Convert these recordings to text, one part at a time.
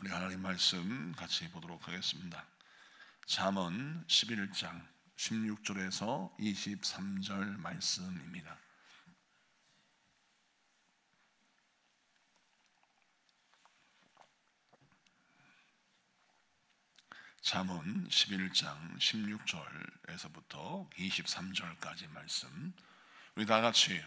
우리 하나님 말씀 같이 보도록 하겠습니다. 잠언 11장 16절에서 23절 말씀입니다. 잠언 11장 16절에서부터 23절까지 말씀 우리 다 같이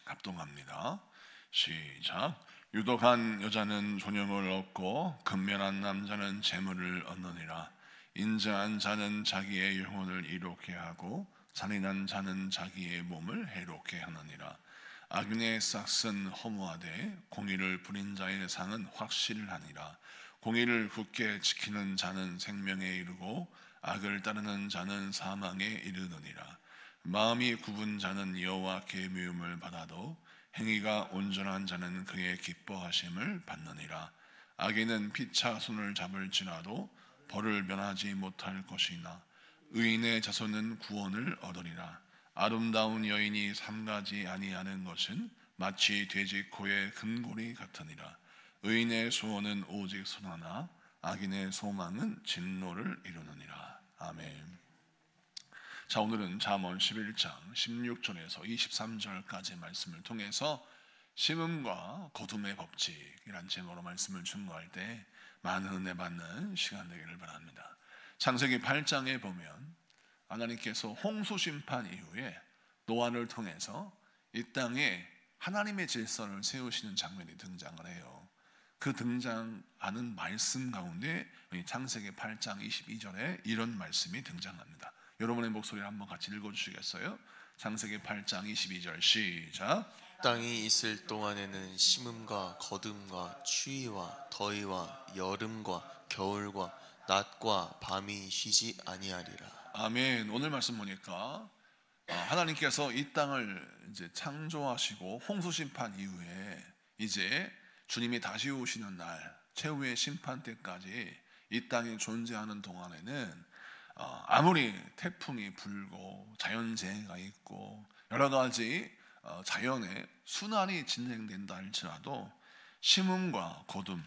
합동합니다. 시작. 유독한 여자는 존영을 얻고 근면한 남자는 재물을 얻느니라. 인자한 자는 자기의 영혼을 이롭게 하고 잔인한 자는 자기의 몸을 해롭게 하느니라. 악인의 싹은 허무하되 공의를 부린 자의 상은 확실하니라. 공의를 굳게 지키는 자는 생명에 이르고 악을 따르는 자는 사망에 이르느니라. 마음이 굽은 자는 여호와께 미움을 받아도 행위가 온전한 자는 그의 기뻐하심을 받느니라. 악인은 피차 손을 잡을지라도 벌을 면하지 못할 것이나 의인의 자손은 구원을 얻으리라. 아름다운 여인이 삼가지 아니하는 것은 마치 돼지 코의 금고리 같으니라. 의인의 소원은 오직 선하나 악인의 소망은 진노를 이루느니라. 아멘. 자, 오늘은 잠언 11장 16절에서 23절까지 말씀을 통해서 심음과 거둠의 법칙이란 제목으로 말씀을 준거할 때 많은 은혜 받는 시간 되기를 바랍니다. 창세기 8장에 보면 하나님께서 홍수 심판 이후에 노아를 통해서 이 땅에 하나님의 질서를 세우시는 장면이 등장을 해요. 그 등장하는 말씀 가운데 창세기 8장 22절에 이런 말씀이 등장합니다. 여러분의 목소리를 한번 같이 읽어주시겠어요? 창세기 8장 22절 시작. 땅이 있을 동안에는 심음과 거둠과 추위와 더위와 여름과 겨울과 낮과 밤이 쉬지 아니하리라. 아멘. 오늘 말씀 보니까 하나님께서 이 땅을 이제 창조하시고 홍수 심판 이후에 이제 주님이 다시 오시는 날 최후의 심판 때까지 이 땅에 존재하는 동안에는 아무리 태풍이 불고 자연재해가 있고 여러 가지 자연의 순환이 진행된다 할지라도 심음과 거둠,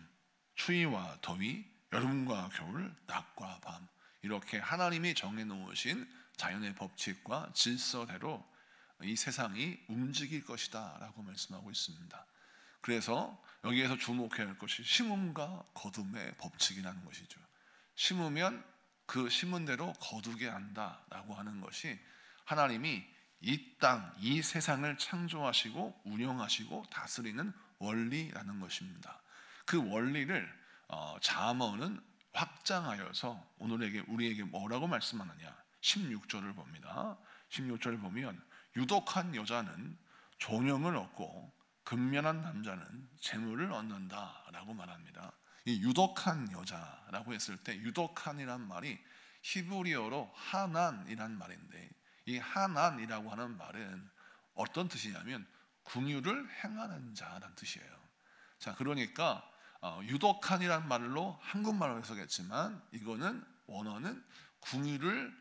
추위와 더위, 여름과 겨울, 낮과 밤 이렇게 하나님이 정해놓으신 자연의 법칙과 질서대로 이 세상이 움직일 것이다 라고 말씀하고 있습니다. 그래서 여기에서 주목해야 할 것이 심음과 거둠의 법칙이라는 것이죠. 심으면 그 심은 대로 거두게 한다라고 하는 것이 하나님이 이 땅, 이 세상을 창조하시고 운영하시고 다스리는 원리라는 것입니다. 그 원리를 잠언은 확장하여서 오늘에게 우리에게 뭐라고 말씀하느냐? 16절을 봅니다. 16절을 보면 유독한 여자는 존영을 얻고 근면한 남자는 재물을 얻는다라고 말합니다. 이 유독한 여자라고 했을 때 유독한이란 말이 히브리어로 하난이란 말인데 이 하난이라고 하는 말은 어떤 뜻이냐면 긍휼을 행하는 자라는 뜻이에요. 자, 그러니까 유독한이란 말로 한국말로 해석했지만 이거는 원어는 긍휼을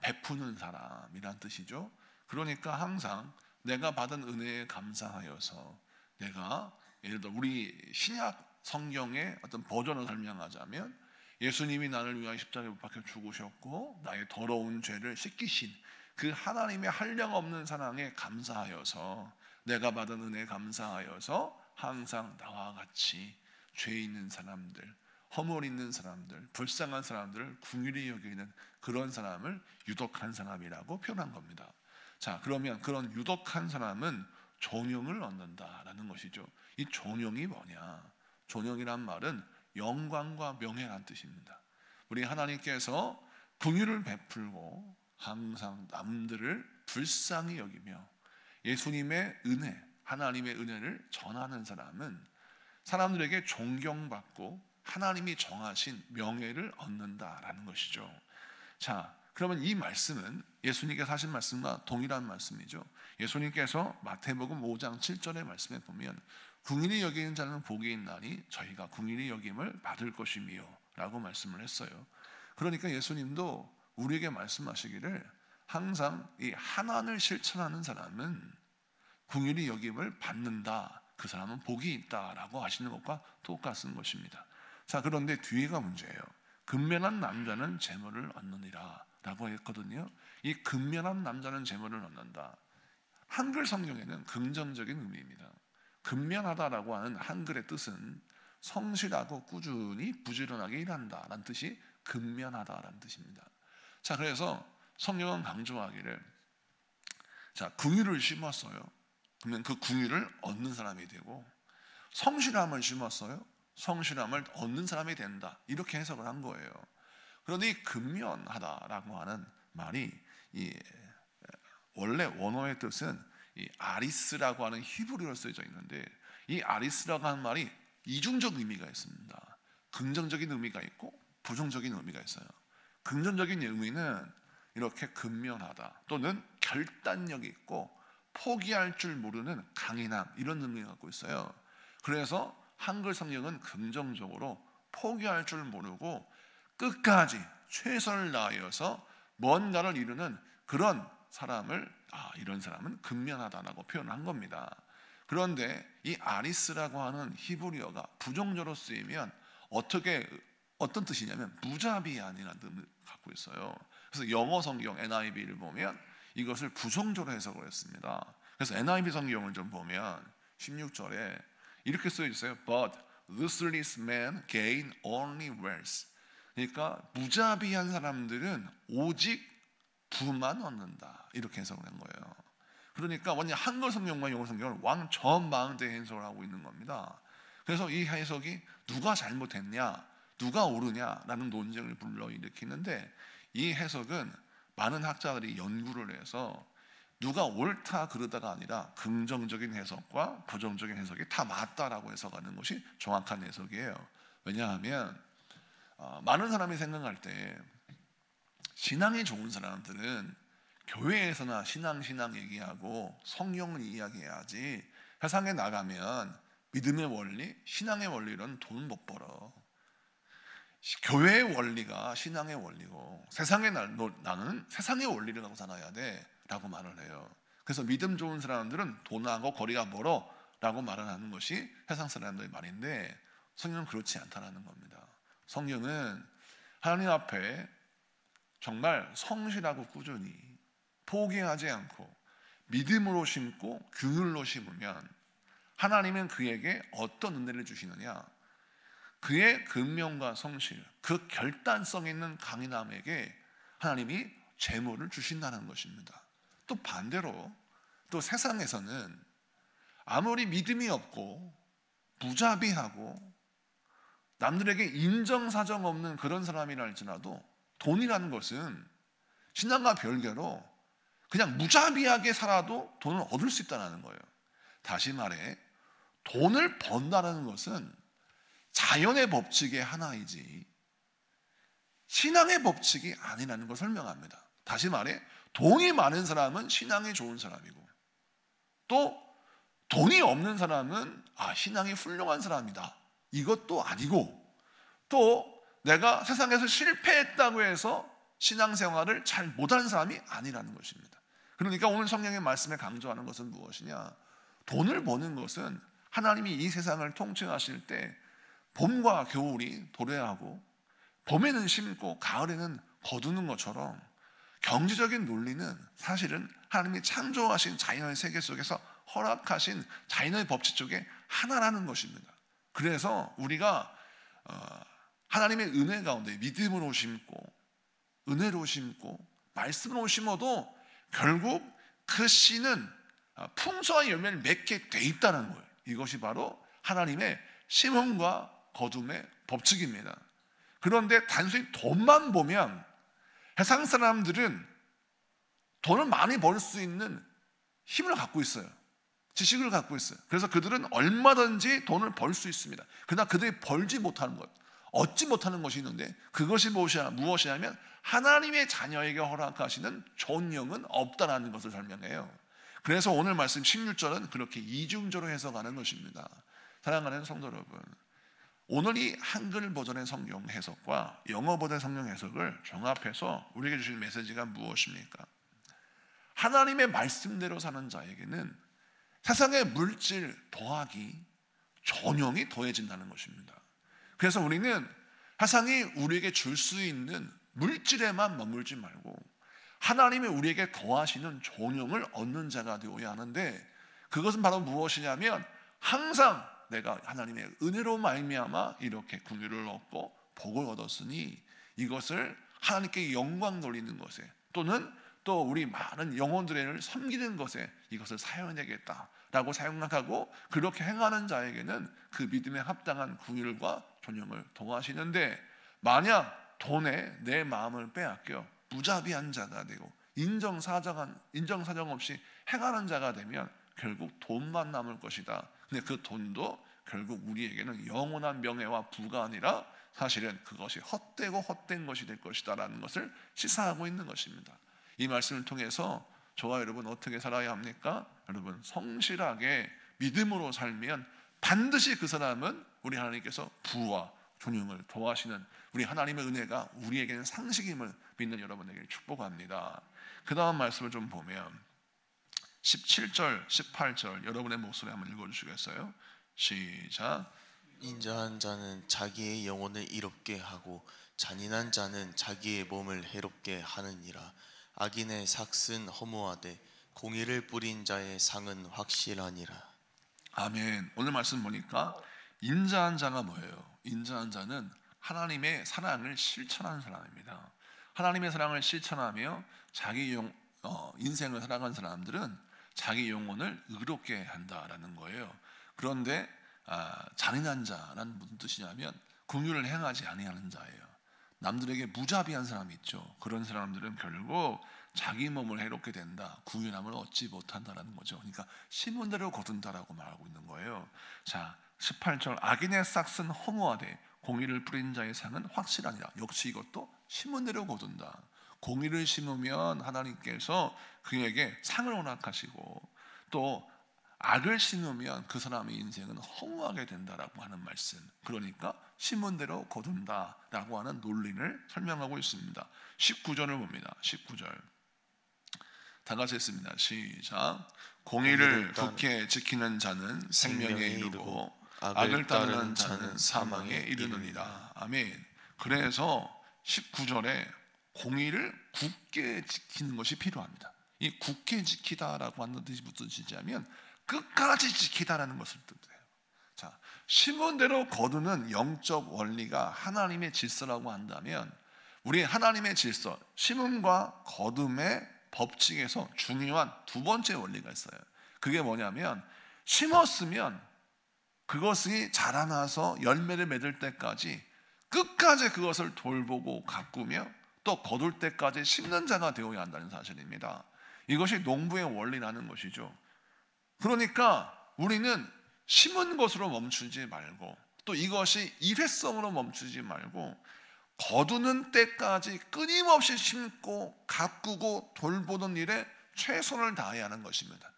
베푸는 사람이란 뜻이죠. 그러니까 항상 내가 받은 은혜에 감사하여서 내가 예를 들어 우리 신약 성경의 어떤 버전을 설명하자면 예수님이 나를 위하여 십자가에 못 박혀 죽으셨고 나의 더러운 죄를 씻기신 그 하나님의 한량없는 사랑에 감사하여서 내가 받은 은혜에 감사하여서 항상 나와 같이 죄 있는 사람들, 허물 있는 사람들, 불쌍한 사람들을 긍휼히 여기는 그런 사람을 유독한 사람이라고 표현한 겁니다. 자, 그러면 그런 유독한 사람은 존영을 얻는다라는 것이죠. 이 존영이 뭐냐? 존영이란 말은 영광과 명예란 뜻입니다. 우리 하나님께서 긍휼을 베풀고 항상 남들을 불쌍히 여기며 예수님의 은혜, 하나님의 은혜를 전하는 사람은 사람들에게 존경받고 하나님이 정하신 명예를 얻는다라는 것이죠. 자, 그러면 이 말씀은 예수님께서 하신 말씀과 동일한 말씀이죠. 예수님께서 마태복음 5장 7절의 말씀에 보면 긍휼히 여기는 자는 복이 있나니 저희가 긍휼히 여김을 받을 것이미요 라고 말씀을 했어요. 그러니까 예수님도 우리에게 말씀하시기를 항상 이 하나님을 실천하는 사람은 긍휼히 여김을 받는다, 그 사람은 복이 있다라고 하시는 것과 똑같은 것입니다. 자, 그런데 뒤에가 문제예요. 근면한 남자는 재물을 얻느니라 라고 했거든요. 이 근면한 남자는 재물을 얻는다. 한글 성경에는 긍정적인 의미입니다. 근면하다라고 하는 한글의 뜻은 성실하고 꾸준히 부지런하게 일한다 라는 뜻이 근면하다라는 뜻입니다. 자, 그래서 성경은 강조하기를, 자, 궁유를 심었어요. 그러면 그 궁유를 얻는 사람이 되고, 성실함을 심었어요. 성실함을 얻는 사람이 된다. 이렇게 해석을 한 거예요. 그런데 이 근면하다라고 하는 말이 원래 원어의 뜻은 이 아리스라고 하는 히브리어로 쓰여져 있는데, 이 아리스라고 하는 말이 이중적 의미가 있습니다. 긍정적인 의미가 있고 부정적인 의미가 있어요. 긍정적인 의미는 이렇게 근면하다 또는 결단력이 있고 포기할 줄 모르는 강인함, 이런 의미를 갖고 있어요. 그래서 한글 성경은 긍정적으로 포기할 줄 모르고 끝까지 최선을 다하여서 뭔가를 이루는 그런 사람을, 이런 사람은 근면하다라고 표현한 겁니다. 그런데 이 아리스라고 하는 히브리어가 부정적으로 쓰이면 어떤 뜻이냐면 무자비한이라는 뜻을 갖고 있어요. 그래서 영어 성경 NIV를 보면 이것을 부정적으로 해석을 했습니다. 그래서 NIV 성경을 좀 보면 16절에 이렇게 쓰여 있어요. But ruthless men gain only wealth. 그러니까 무자비한 사람들은 오직 부만 얻는다, 이렇게 해석을 한 거예요. 그러니까 완전 한글 성경과 영어 성경을 왕전망대 해석을 하고 있는 겁니다. 그래서 이 해석이 누가 잘못했냐, 누가 옳으냐라는 논쟁을 불러일으키는데, 이 해석은 많은 학자들이 연구를 해서 누가 옳다 그러다가 아니라 긍정적인 해석과 부정적인 해석이 다 맞다라고 해석하는 것이 정확한 해석이에요. 왜냐하면 많은 사람이 생각할 때 신앙이 좋은 사람들은 교회에서나 신앙 얘기하고 성경을 이야기해야지, 세상에 나가면 믿음의 원리, 신앙의 원리로는 돈을 못 벌어. 교회의 원리가 신앙의 원리고 세상에 나는 세상의 원리를 갖고 살아야 돼 라고 말을 해요. 그래서 믿음 좋은 사람들은 돈하고 거리가 멀어 라고 말을 하는 것이 세상 사람들의 말인데, 성경은 그렇지 않다는 겁니다. 성경은 하나님 앞에 정말 성실하고 꾸준히 포기하지 않고 믿음으로 심고 긍휼로 심으면 하나님은 그에게 어떤 은혜를 주시느냐, 그의 근면과 성실, 그 결단성 있는 강인함에게 하나님이 재물을 주신다는 것입니다. 또 반대로 또 세상에서는 아무리 믿음이 없고 무자비하고 남들에게 인정사정 없는 그런 사람이라 할지라도 돈이라는 것은 신앙과 별개로 그냥 무자비하게 살아도 돈을 얻을 수 있다는 거예요. 다시 말해, 돈을 번다는 것은 자연의 법칙의 하나이지 신앙의 법칙이 아니라는 걸 설명합니다. 다시 말해, 돈이 많은 사람은 신앙이 좋은 사람이고, 또 돈이 없는 사람은 신앙이 훌륭한 사람이다, 이것도 아니고, 또 내가 세상에서 실패했다고 해서 신앙생활을 잘 못하는 사람이 아니라는 것입니다. 그러니까 오늘 성경의 말씀에 강조하는 것은 무엇이냐, 돈을 버는 것은 하나님이 이 세상을 통치하실 때 봄과 겨울이 도래하고 봄에는 심고 가을에는 거두는 것처럼 경제적인 논리는 사실은 하나님이 창조하신 자연의 세계 속에서 허락하신 자연의 법칙 중에 하나라는 것입니다. 그래서 우리가 하나님의 은혜 가운데 믿음으로 심고 은혜로 심고 말씀으로 심어도 결국 그 씨는 풍성한 열매를 맺게 돼 있다는 거예요. 이것이 바로 하나님의 심음과 거둠의 법칙입니다. 그런데 단순히 돈만 보면 세상 사람들은 돈을 많이 벌 수 있는 힘을 갖고 있어요. 지식을 갖고 있어요. 그래서 그들은 얼마든지 돈을 벌 수 있습니다. 그러나 그들이 벌지 못하는 것, 얻지 못하는 것이 있는데, 그것이 무엇이냐면 하나님의 자녀에게 허락하시는 존영은 없다라는 것을 설명해요. 그래서 오늘 말씀 16절은 그렇게 이중적으로 해석하는 것입니다. 사랑하는 성도 여러분, 오늘 이 한글 버전의 성경 해석과 영어 버전의 성경 해석을 종합해서 우리에게 주신 메시지가 무엇입니까? 하나님의 말씀대로 사는 자에게는 세상의 물질 더하기 존영이 더해진다는 것입니다. 그래서 우리는 세상이 우리에게 줄 수 있는 물질에만 머물지 말고 하나님이 우리에게 더하시는 존영을 얻는 자가 되어야 하는데, 그것은 바로 무엇이냐면 항상 내가 하나님의 은혜로 말미암아 이렇게 긍휼을 얻고 복을 얻었으니 이것을 하나님께 영광 돌리는 것에, 또는 또 우리 많은 영혼들을 섬기는 것에 이것을 사용해야겠다라고 생각하고 그렇게 행하는 자에게는 그 믿음에 합당한 긍휼과 존영을 더하시는데, 만약 돈에 내 마음을 빼앗겨 무자비한 자가 되고 인정사정 없이 행하는 자가 되면 결국 돈만 남을 것이다. 근데 그 돈도 결국 우리에게는 영원한 명예와 부가 아니라 사실은 그것이 헛되고 헛된 것이 될 것이다 라는 것을 시사하고 있는 것입니다. 이 말씀을 통해서 저와 여러분 어떻게 살아야 합니까? 여러분, 성실하게 믿음으로 살면 반드시 그 사람은 우리 하나님께서 부와 존영을 더하시는 우리 하나님의 은혜가 우리에게는 상식임을 믿는 여러분에게 축복합니다. 그 다음 말씀을 좀 보면 17절, 18절 여러분의 목소리 한번 읽어주시겠어요? 시작. 인자한 자는 자기의 영혼을 이롭게 하고 잔인한 자는 자기의 몸을 해롭게 하느니라. 악인의 삭은 허무하되 공의를 뿌린 자의 상은 확실하니라. 아멘. 오늘 말씀 보니까 인자한 자가 뭐예요? 인자한 자는 하나님의 사랑을 실천한 사람입니다. 하나님의 사랑을 실천하며 자기 인생을 살아간 사람들은 자기 영혼을 의롭게 한다라는 거예요. 그런데 잔인한 자라는 무슨 뜻이냐면 긍휼을 행하지 아니하는 자예요. 남들에게 무자비한 사람이 있죠. 그런 사람들은 결국 자기 몸을 해롭게 된다, 구원함을 얻지 못한다라는 거죠. 그러니까 심은 대로 거둔다라고 말하고 있는 거예요. 자, 18절 악인의 싹은 허무하되 공의를 뿌린 자의 상은 확실하니라. 역시 이것도 심은 대로 거둔다. 공의를 심으면 하나님께서 그에게 상을 허락하시고, 또 악을 심으면 그 사람의 인생은 허무하게 된다라고 하는 말씀. 그러니까 심은 대로 거둔다라고 하는 논리를 설명하고 있습니다. 19절을 봅니다. 19절 다 같이 했습니다. 시작. 공의를 굳게 지키는 자는 생명에 이르고 악을 따르는 자는 사망에 이르느니라. 아멘. 그래서 19절에 공의를 굳게 지키는 것이 필요합니다. 이 굳게 지키다라고 하는 뜻이 무슨 뜻이냐면 끝까지 지키다라는 것을 뜻해요. 자, 심은 대로 거두는 영적 원리가 하나님의 질서라고 한다면, 우리 하나님의 질서, 심음과 거둠의 법칙에서 중요한 두 번째 원리가 있어요. 그게 뭐냐면 심었으면 그것이 자라나서 열매를 맺을 때까지 끝까지 그것을 돌보고 가꾸며 또 거둘 때까지 심는 자가 되어야 한다는 사실입니다. 이것이 농부의 원리라는 것이죠. 그러니까 우리는 심은 것으로 멈추지 말고, 또 이것이 일회성으로 멈추지 말고 거두는 때까지 끊임없이 심고 가꾸고 돌보는 일에 최선을 다해야 하는 것입니다.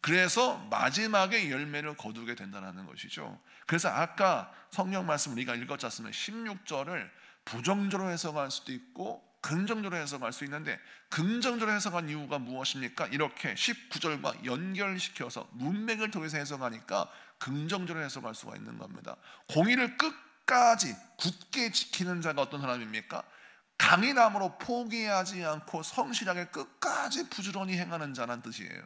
그래서 마지막에 열매를 거두게 된다는 것이죠. 그래서 아까 성경 말씀 우리가 읽었지 않습니까? 16절을 부정적으로 해석할 수도 있고 긍정적으로 해석할 수 있는데, 긍정적으로 해석한 이유가 무엇입니까? 이렇게 19절과 연결시켜서 문맥을 통해서 해석하니까 긍정적으로 해석할 수가 있는 겁니다. 공의를 끝까지 굳게 지키는 자가 어떤 사람입니까? 강인함으로 포기하지 않고 성실하게 끝까지 부지런히 행하는 자란 뜻이에요.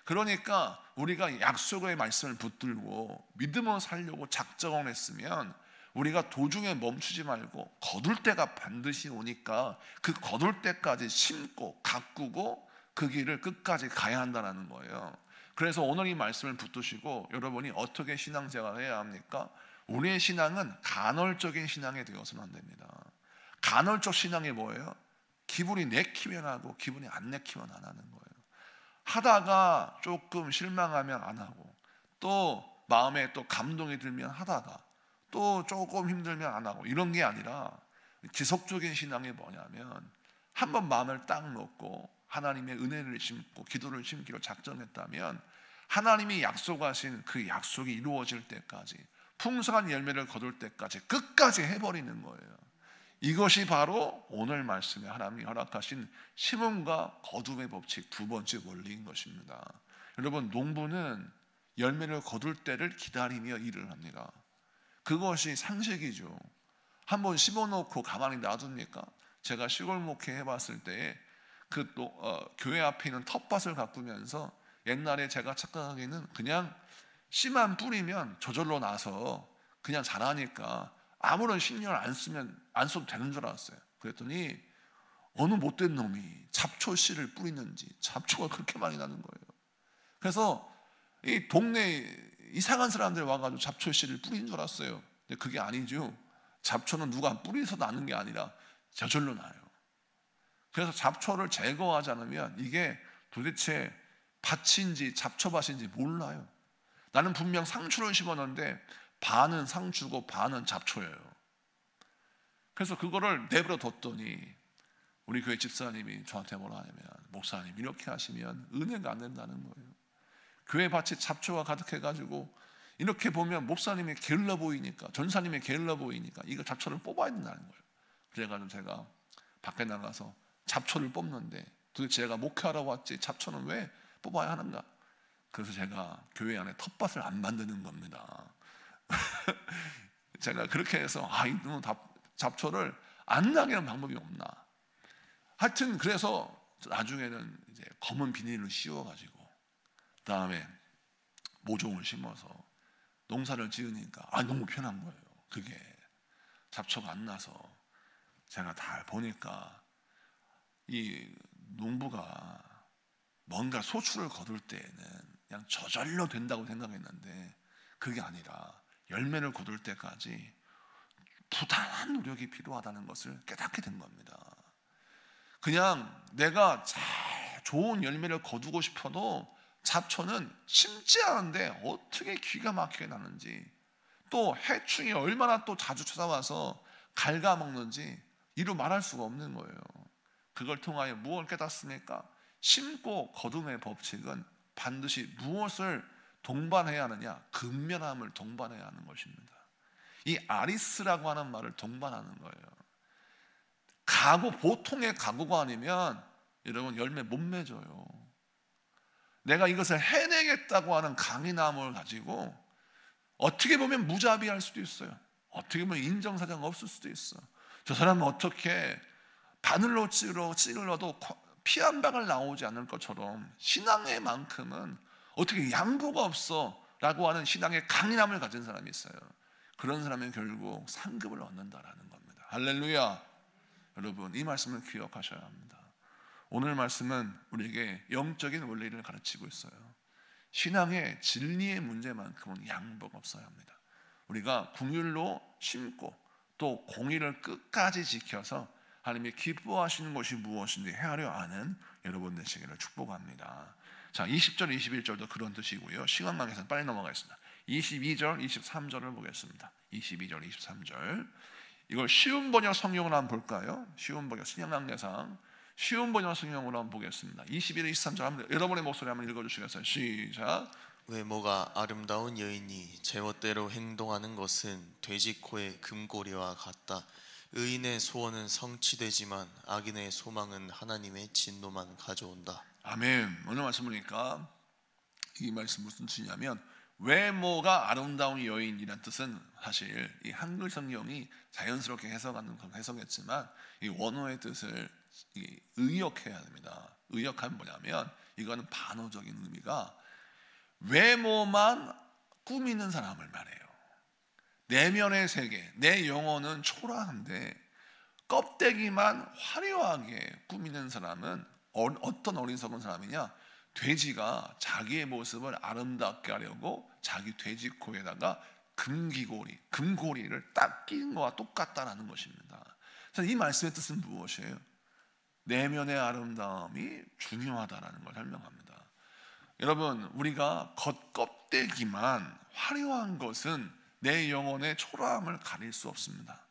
그러니까 우리가 약속의 말씀을 붙들고 믿음으로 살려고 작정을 했으면 우리가 도중에 멈추지 말고 거둘 때가 반드시 오니까 그 거둘 때까지 심고 가꾸고 그 길을 끝까지 가야 한다는 거예요. 그래서 오늘 이 말씀을 붙드시고 여러분이 어떻게 신앙생활을 해야 합니까? 우리의 신앙은 간헐적인 신앙이 되어서는 안 됩니다. 간헐적 신앙이 뭐예요? 기분이 내키면 하고 기분이 안 내키면 안 하는 거예요. 하다가 조금 실망하면 안 하고, 또 마음에 또 감동이 들면 하다가 또 조금 힘들면 안 하고, 이런 게 아니라 지속적인 신앙이 뭐냐면 한번 마음을 딱 놓고 하나님의 은혜를 심고 기도를 심기로 작정했다면 하나님이 약속하신 그 약속이 이루어질 때까지, 풍성한 열매를 거둘 때까지 끝까지 해버리는 거예요. 이것이 바로 오늘 말씀에 하나님이 허락하신 심음과 거둠의 법칙 두 번째 원리인 것입니다. 여러분, 농부는 열매를 거둘 때를 기다리며 일을 합니다. 그것이 상식이죠. 한번 씹어놓고 가만히 놔둡니까? 제가 시골 목회 해봤을 때에 교회 앞에 있는 텃밭을 가꾸면서 옛날에 제가 착각하기는 그냥 씨만 뿌리면 저절로 나서 그냥 자라니까 아무런 신경을 안 써도 되는 줄 알았어요. 그랬더니 어느 못된 놈이 잡초 씨를 뿌리는지 잡초가 그렇게 많이 나는 거예요. 그래서 이 동네에 이상한 사람들 와가지고 잡초 씨를 뿌린 줄 알았어요. 근데 그게 아니죠. 잡초는 누가 뿌리서 나는 게 아니라 저절로 나요. 그래서 잡초를 제거하지 않으면 이게 도대체 밭인지 잡초밭인지 몰라요. 나는 분명 상추를 심었는데 반은 상추고 반은 잡초예요. 그래서 그거를 내버려 뒀더니 우리 교회 집사님이 저한테 뭐라 하냐면, 목사님 이렇게 하시면 은혜가 안 된다는 거예요. 교회 밭에 잡초가 가득해가지고 이렇게 보면 목사님이 게을러 보이니까, 전사님이 게을러 보이니까 이거 잡초를 뽑아야 된다는 거예요. 그래가지고 제가 밖에 나가서 잡초를 뽑는데 도대체 제가 목회하러 왔지 잡초는 왜 뽑아야 하는가? 그래서 제가 교회 안에 텃밭을 안 만드는 겁니다. 제가 그렇게 해서 이놈 잡초를 안 나게 하는 방법이 없나. 하여튼 그래서 나중에는 이제 검은 비닐을 씌워가지고 그다음에 모종을 심어서 농사를 지으니까 너무 편한 거예요. 그게 잡초가 안 나서 제가 다 보니까 이 농부가 뭔가 소출을 거둘 때에는 그냥 저절로 된다고 생각했는데 그게 아니라 열매를 거둘 때까지 부단한 노력이 필요하다는 것을 깨닫게 된 겁니다. 그냥 내가 잘 좋은 열매를 거두고 싶어도 잡초는 심지 않은데 어떻게 기가 막히게 나는지, 또 해충이 얼마나 또 자주 찾아와서 갉아먹는지 이루 말할 수가 없는 거예요. 그걸 통하여 무엇을 깨닫습니까? 심고 거둠의 법칙은 반드시 무엇을 동반해야 하느냐? 근면함을 동반해야 하는 것입니다. 이 아리스라고 하는 말을 동반하는 거예요. 보통의 각오가 아니면 여러분 열매 못 맺어요. 내가 이것을 해내겠다고 하는 강인함을 가지고 어떻게 보면 무자비할 수도 있어요. 어떻게 보면 인정사정 없을 수도 있어. 저 사람은 어떻게 바늘로 찔러도 피 한 방울 나오지 않을 것처럼 신앙의 만큼은 어떻게 양보가 없어 라고 하는 신앙의 강인함을 가진 사람이 있어요. 그런 사람은 결국 상급을 얻는다라는 겁니다. 할렐루야. 여러분, 이 말씀을 기억하셔야 합니다. 오늘 말씀은 우리에게 영적인 원리를 가르치고 있어요. 신앙의 진리의 문제만큼은 양보가 없어야 합니다. 우리가 긍휼로 심고 또 공의를 끝까지 지켜서 하나님이 기뻐하시는 것이 무엇인지 헤아려 아는 여러분 되시기를 축복합니다. 자, 20절, 21절도 그런 뜻이고요. 시간 관계상 빨리 넘어가겠습니다. 22절, 23절을 보겠습니다. 22절, 23절. 이걸 쉬운 번역 성경으로 한번 볼까요? 쉬운 번역, 신약성경 쉬운 번역 성경으로 한번 보겠습니다. 21, 23절 한번 여러분의 목소리 한번 읽어주시겠어요? 시작. 외모가 아름다운 여인이 제멋대로 행동하는 것은 돼지코의 금고리와 같다. 의인의 소원은 성취되지만 악인의 소망은 하나님의 진노만 가져온다. 아멘. 오늘 말씀 보니까 이 말씀 무슨 뜻이냐면, 외모가 아름다운 여인이란 뜻은 사실 이 한글 성경이 자연스럽게 해석했지만 이 원어의 뜻을 의역해야 됩니다. 의역하면 뭐냐면, 이거는 반어적인 의미가 외모만 꾸미는 사람을 말해요. 내면의 세계, 내 영혼은 초라한데 껍데기만 화려하게 꾸미는 사람은 어떤 어리석은 사람이냐? 돼지가 자기의 모습을 아름답게 하려고 자기 돼지 코에다가 금고리를 딱 끼는 것과 똑같다라는 것입니다. 그래서 이 말씀의 뜻은 무엇이에요? 내면의 아름다움이 중요하다라는 걸 설명합니다. 여러분, 우리가 겉껍데기만 화려한 것은 내 영혼의 초라함을 가릴 수 없습니다.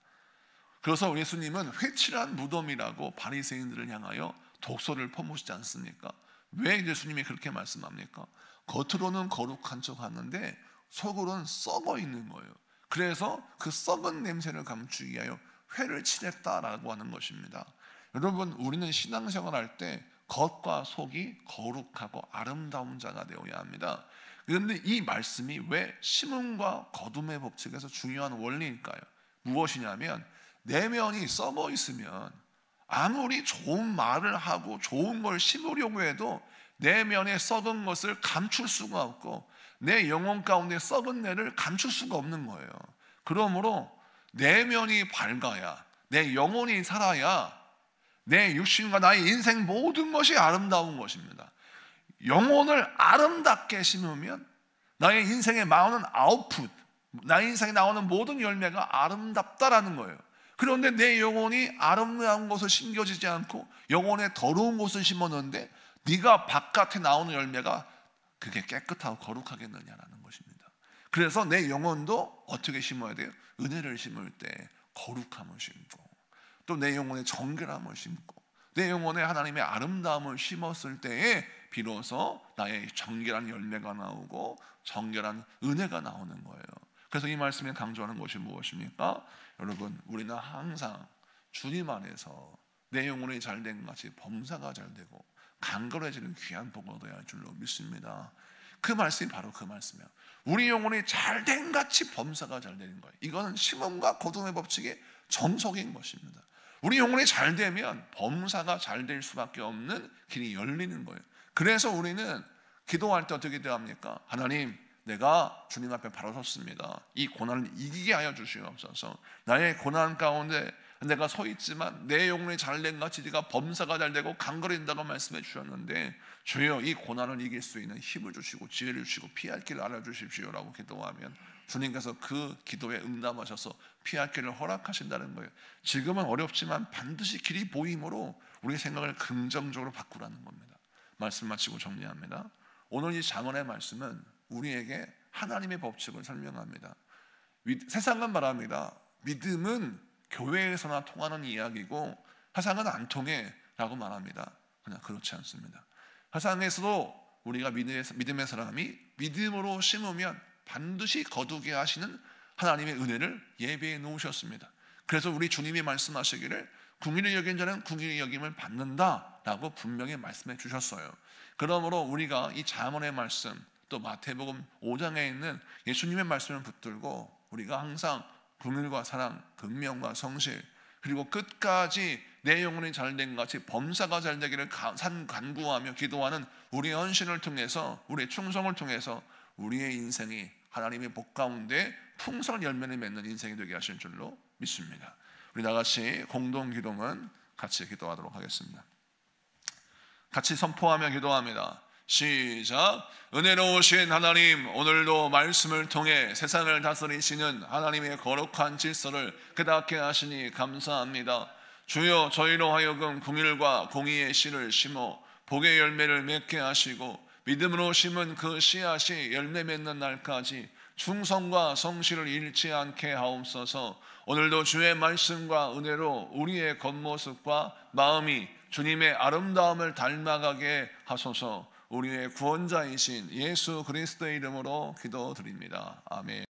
그래서 우리 예수님은 회칠한 무덤이라고 바리새인들을 향하여 독소를 퍼부으시지 않습니까? 왜 예수님이 그렇게 말씀합니까? 겉으로는 거룩한 척 하는데 속으로는 썩어 있는 거예요. 그래서 그 썩은 냄새를 감추기 위하여 회를 칠했다라고 하는 것입니다. 여러분, 우리는 신앙생활 할 때 겉과 속이 거룩하고 아름다운 자가 되어야 합니다. 그런데 이 말씀이 왜 심음과 거둠의 법칙에서 중요한 원리일까요? 무엇이냐면 내면이 썩어 있으면 아무리 좋은 말을 하고 좋은 걸 심으려고 해도 내면에 썩은 것을 감출 수가 없고 내 영혼 가운데 썩은 내를 감출 수가 없는 거예요. 그러므로 내면이 밝아야, 내 영혼이 살아야 내 육신과 나의 인생 모든 것이 아름다운 것입니다. 영혼을 아름답게 심으면 나의 인생에 나오는 아웃풋, 나의 인생에 나오는 모든 열매가 아름답다라는 거예요. 그런데 내 영혼이 아름다운 것을 심겨지지 않고 영혼에 더러운 것을 심었는데 네가 바깥에 나오는 열매가 그게 깨끗하고 거룩하겠느냐라는 것입니다. 그래서 내 영혼도 어떻게 심어야 돼요? 은혜를 심을 때 거룩함을 심고, 또 내 영혼에 정결함을 심고, 내 영혼에 하나님의 아름다움을 심었을 때에 비로소 나의 정결한 열매가 나오고 정결한 은혜가 나오는 거예요. 그래서 이 말씀에 강조하는 것이 무엇입니까? 여러분, 우리는 항상 주님 안에서 내 영혼이 잘된 같이 범사가 잘되고 강건해지는 귀한 복을 얻어야 할 줄로 믿습니다. 그 말씀이 바로 그 말씀이에요. 우리 영혼이 잘된 같이 범사가 잘되는 거예요. 이거는 심음과 거둠의 법칙의 정석인 것입니다. 우리 영혼이 잘되면 범사가 잘될 수밖에 없는 길이 열리는 거예요. 그래서 우리는 기도할 때 어떻게 대합니까? 하나님, 내가 주님 앞에 바로 섰습니다. 이 고난을 이기게 하여 주시옵소서. 나의 고난 가운데 내가 서 있지만 내 영혼이 잘된 같이 네가 범사가 잘되고 강건해진다고 말씀해 주셨는데, 주여 이 고난을 이길 수 있는 힘을 주시고 지혜를 주시고 피할 길을 알려주십시오라고 기도하면 주님께서 그 기도에 응답하셔서 피할 길을 허락하신다는 거예요. 지금은 어렵지만 반드시 길이 보이므로 우리 생각을 긍정적으로 바꾸라는 겁니다. 말씀 마치고 정리합니다. 오늘 이 잠언의 말씀은 우리에게 하나님의 법칙을 설명합니다. 세상은 말합니다. 믿음은 교회에서나 통하는 이야기고 세상은 안 통해 라고 말합니다. 그냥 그렇지 않습니다. 세상에서도 우리가 믿음의 사람이 믿음으로 심으면 반드시 거두게 하시는 하나님의 은혜를 예비해 놓으셨습니다. 그래서 우리 주님이 말씀하시기를 궁일을 여긴 자는 궁일의 여김을 받는다라고 분명히 말씀해 주셨어요. 그러므로 우리가 이 잠언의 말씀, 또 마태복음 5장에 있는 예수님의 말씀을 붙들고 우리가 항상 긍휼과 사랑, 긍명과 성실, 그리고 끝까지 내 영혼이 잘된 같이 범사가 잘되기를 간구하며 기도하는 우리의 헌신을 통해서, 우리의 충성을 통해서 우리의 인생이 하나님의 복 가운데 풍성한 열매를 맺는 인생이 되게 하실 줄로 믿습니다. 우리 다같이 공동 기도문 같이 기도하도록 하겠습니다. 같이 선포하며 기도합니다. 시작. 은혜로우신 하나님, 오늘도 말씀을 통해 세상을 다스리시는 하나님의 거룩한 질서를 깨닫게 하시니 감사합니다. 주여, 저희로 하여금 긍휼과 공의의 씨를 심어 복의 열매를 맺게 하시고 믿음으로 심은 그 씨앗이 열매 맺는 날까지 충성과 성실을 잃지 않게 하옵소서. 오늘도 주의 말씀과 은혜로 우리의 겉모습과 마음이 주님의 아름다움을 닮아가게 하소서. 우리의 구원자이신 예수 그리스도의 이름으로 기도드립니다. 아멘.